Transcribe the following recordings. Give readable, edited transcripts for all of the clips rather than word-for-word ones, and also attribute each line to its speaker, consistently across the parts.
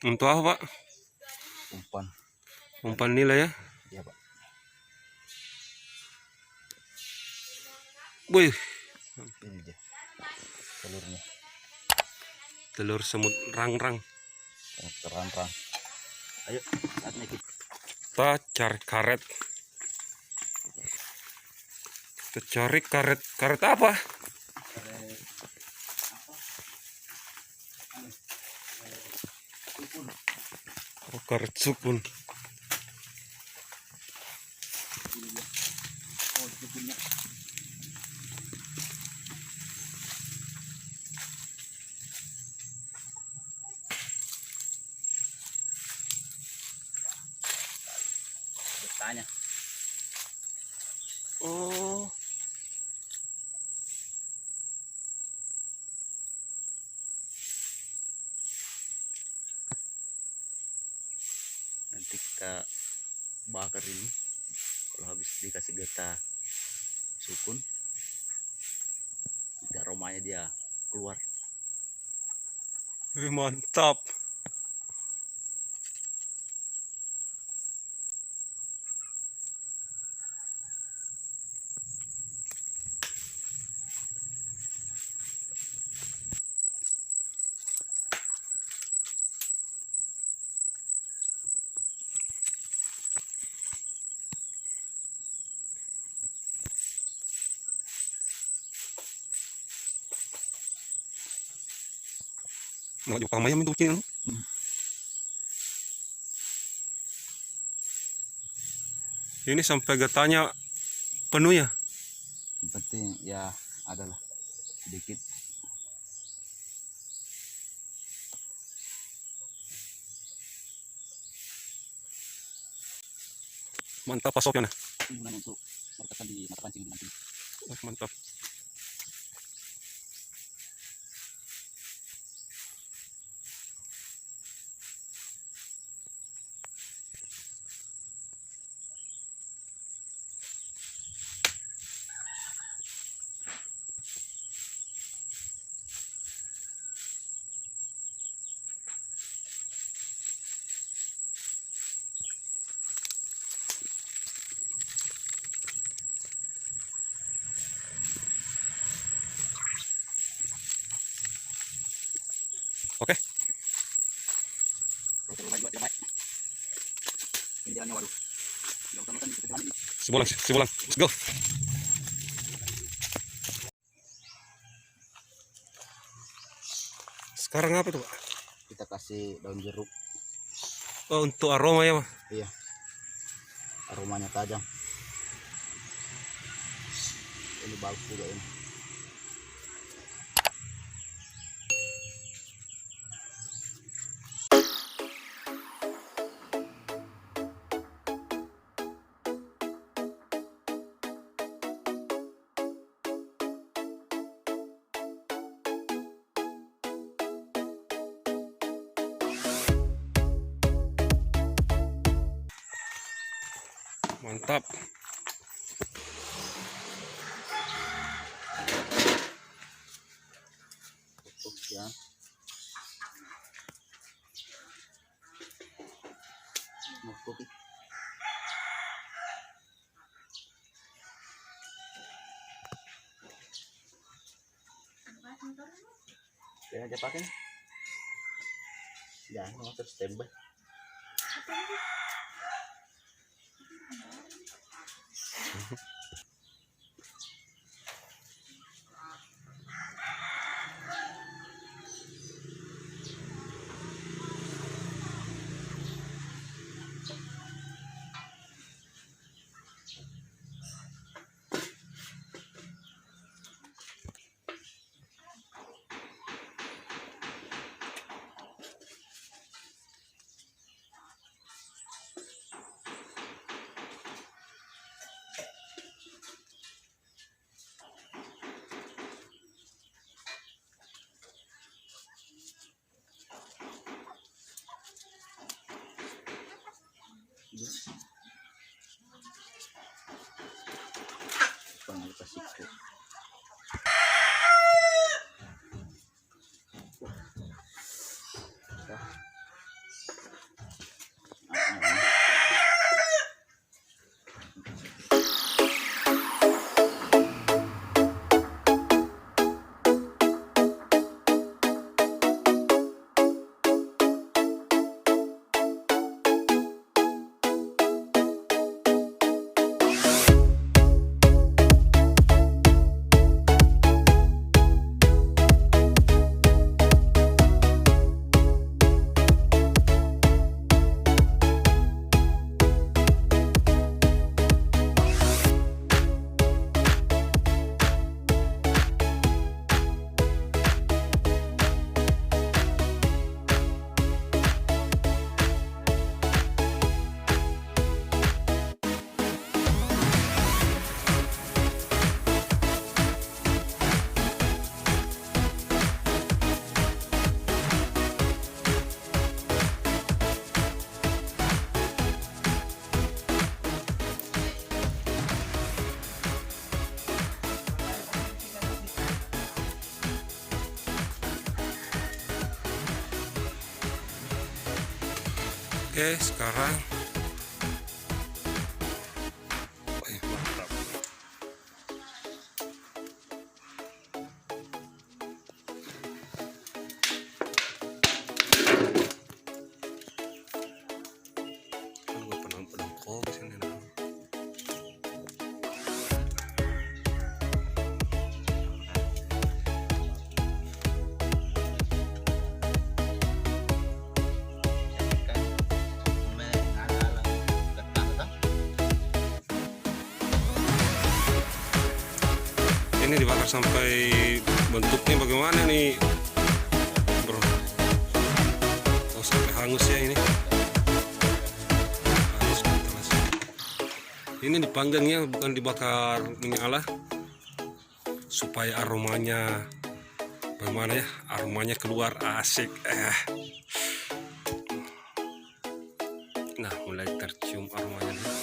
Speaker 1: Untuk apa, Pak?
Speaker 2: Umpan.
Speaker 1: Umpan nila ya?
Speaker 2: Iya, Pak.
Speaker 1: Wih,
Speaker 2: Ini dia telurnya.
Speaker 1: telur semut rangrang.
Speaker 2: Rangrang. Ayo, saatnya
Speaker 1: Kita cari karet. Kita cari karet. Karet apa? Oh, karet sukun.
Speaker 2: tanya.
Speaker 1: Oh,
Speaker 2: Nanti kita bakar ini. Kalau habis dikasih getah sukun, aromanya dia keluar.
Speaker 1: mantap. Nggak juga mayam itu kecil. Ini sampai getahnya penuh ya?
Speaker 2: Yang penting ya adalah sedikit.
Speaker 1: Mantap pasoknya.
Speaker 2: Ini untuk perkataan di mata pancing nanti.
Speaker 1: Oh, mantap. Oke. Sebulan. Let's go. Sekarang apa tuh, Pak?
Speaker 2: Kita kasih daun jeruk.
Speaker 1: Oh, untuk aroma ya, Pak?
Speaker 2: Iya. Aromanya tajam. Ini bagus juga ini.
Speaker 1: Mantap.
Speaker 2: Tutup ya. Mau kopi. Ya aja pakai. Jangan motor standby.
Speaker 1: Oke, sekarang mantap. Ini dibakar sampai bentuknya bagaimana nih, bro? Oh, sampai hangus ya ini. Hangus. Ini dipanggangnya bukan dibakar minyak supaya aromanya bagaimana ya? Aromanya keluar asik. Nah, mulai tercium aromanya nih.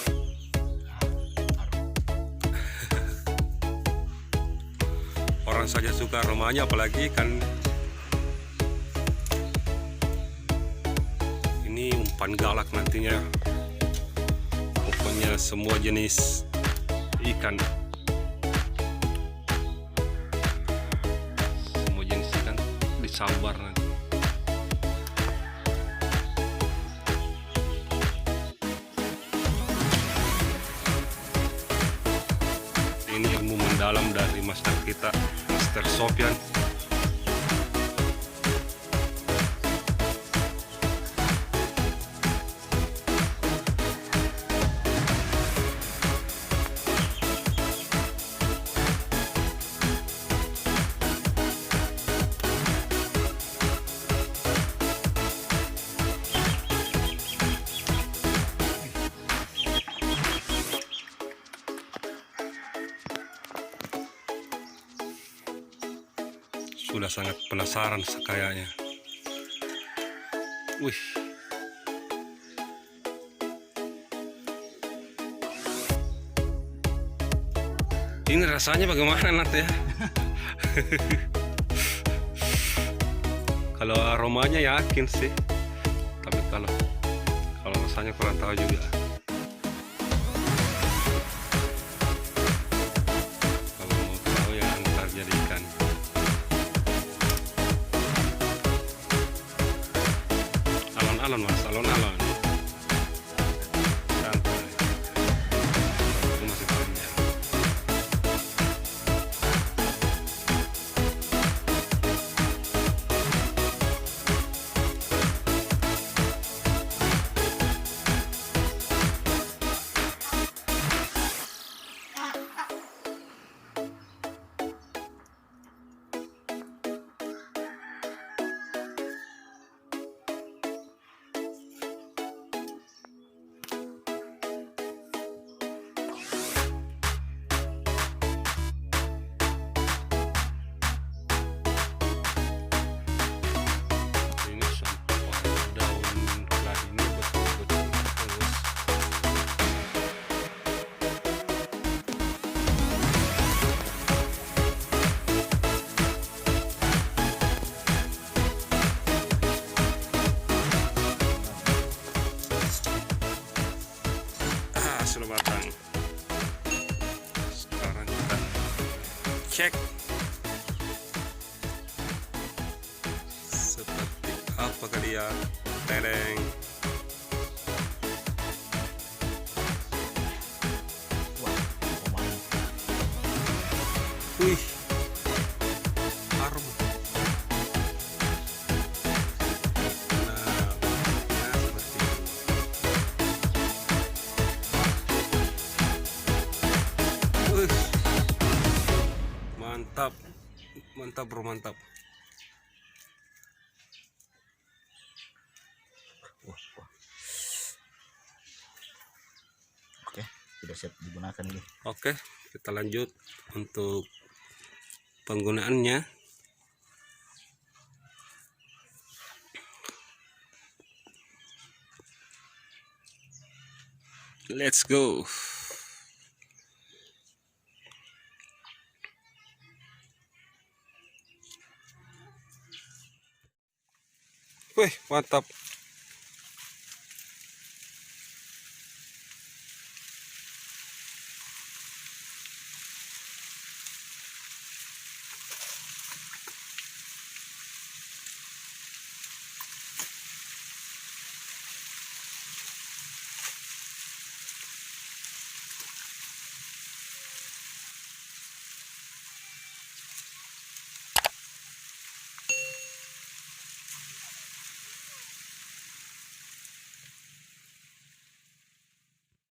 Speaker 1: Orang saja suka aromanya, apalagi kan ini umpan galak nantinya. Pokoknya semua jenis ikan, semua jenis ikan disambar nanti. Ini ilmu mendalam dari master kita, Master Sofyan. Sudah sangat penasaran kayaknya. Wih. Ini rasanya bagaimana nanti ya? Kalau aromanya yakin sih, tapi kalau rasanya kurang tahu juga. Kalau mau tahu ya ntar jadi ikan. Alon-alon mas, alon-alon. Santai. Itu masih panjang. Sudah matang. Sekarang kita cek seperti apakah dia. Tereng. Wih, harum. Mantap, mantap bro, mantap.
Speaker 2: Wah. Oke, sudah siap digunakan ini.
Speaker 1: Oke, kita lanjut untuk penggunaannya. Let's go. Wih, mantap.